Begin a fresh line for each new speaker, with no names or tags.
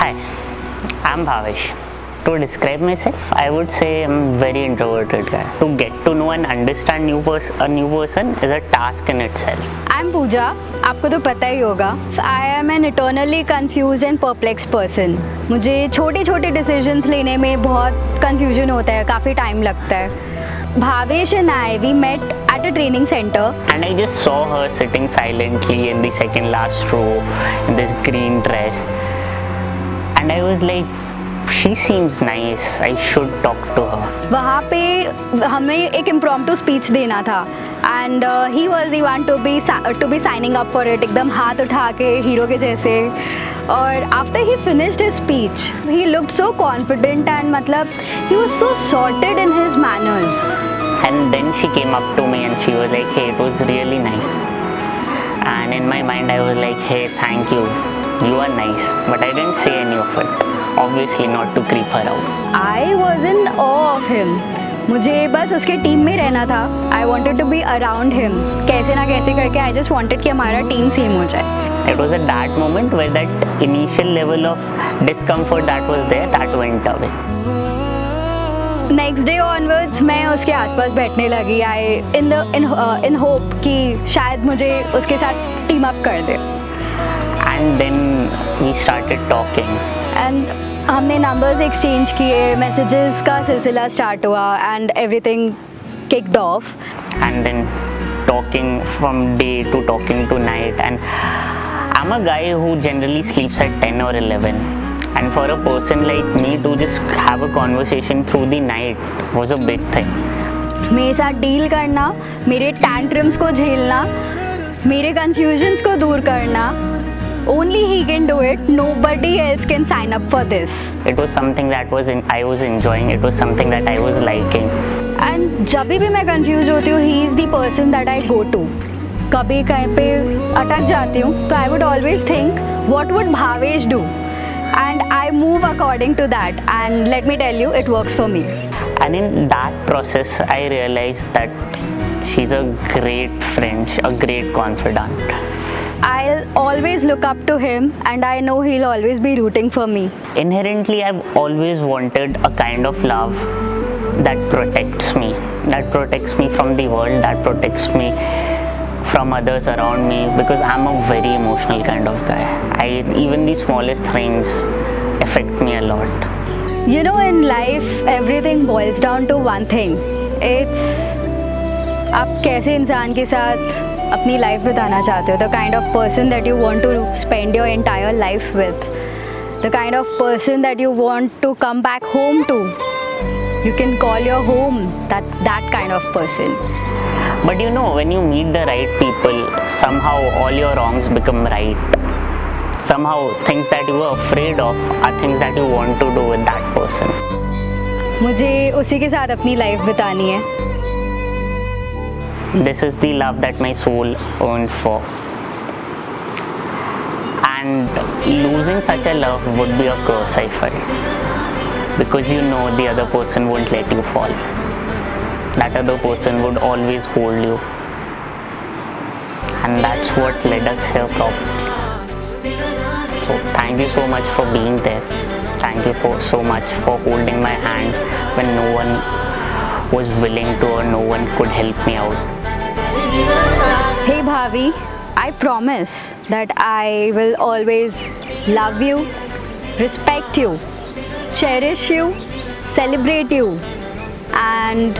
Hi, I'm Bhavesh. To describe myself, I would say I'm a very introverted guy. To get to know and understand a new person is a task in itself.
I'm Pooja. आपको तो पता ही होगा. I am an eternally confused and perplexed person. मुझे छोटे छोटे decisions लेने में बहुत confusion होता है, काफ़ी time लगता है. Bhavesh and I, we met at a training center.
And I just saw her sitting silently in the second last row in this green dress. And I was like, she seems nice. I should talk to her.
वहाँ पे हमें एक impromptu speech देना था. And he was the one to be signing up for it. एकदम हाथ उठा के हीरो के जैसे. और after he finished his speech, he looked so confident and मतलब he was so sorted in his manners.
And then she came up to me and she was like, hey, it was really nice. And in my mind I was like, hey, thank you. You are nice. But I didn't say any of it. Obviously not to creep her out.
I was in awe of him. मुझे बस उसके team में रहना था. I wanted to be around him. कैसे ना कैसे करके I just wanted कि हमारा टीम सेम हो जाए.
It was at that moment where that initial level of discomfort that was there, that went away.
Next day onwards मैं उसके आसपास बैठने लगी. in hope कि शायद मुझे उसके साथ team up कर दे.
And then we started talking.
And हमने numbers exchange किए, messages का सिलसिला start हुआ and everything kicked off.
And then talking from day to talking to night. And I'm a guy who generally sleeps at 10 or 11. And for a person like me to just have a conversation through the night was a big thing.
मेरे साथ deal करना, मेरे tantrums को झेलना, मेरे confusions को दूर करना. Only he can do it. Nobody else can sign up for this.
It was something that I was enjoying. It was something that I was liking.
And जब भी मैं confused होती हूँ, he is the person that I go to. कभी कहीं पे अटक जाती हूँ, तो I would always think, what would Bhavesh do? And I move according to that. And let me tell you, it works for me.
And in that process, I realized that she's a great friend, a great confidant.
I'll always look up to him and I know he'll always be rooting for me.
Inherently, I've always wanted a kind of love that protects me from the world, that protects me from others around me, because I'm a very emotional kind of guy. Even the smallest things affect me a lot.
You know, in life, everything boils down to one thing. It's आप कैसे इंसान के साथ अपनी life बिताना चाहते हो. The kind of person that you want to spend your entire life with. The kind of person that you want to come back home to. You can call your home that kind of person.
But you know, when you meet the right people, somehow all your wrongs become right. Somehow things that you were afraid of are things that you want to do with that person.
मुझे उसी के साथ अपनी life बितानी है.
This is the love that my soul yearned for. And losing such a love would be a curse, I felt. Because you know the other person won't let you fall. That other person would always hold you. And that's what led us here probably. So thank you so much for being there. Thank you so much for holding my hand when no one was willing to or no one could help me out.
Hey Bhavi, I promise that I will always love you, respect you, cherish you, celebrate you, and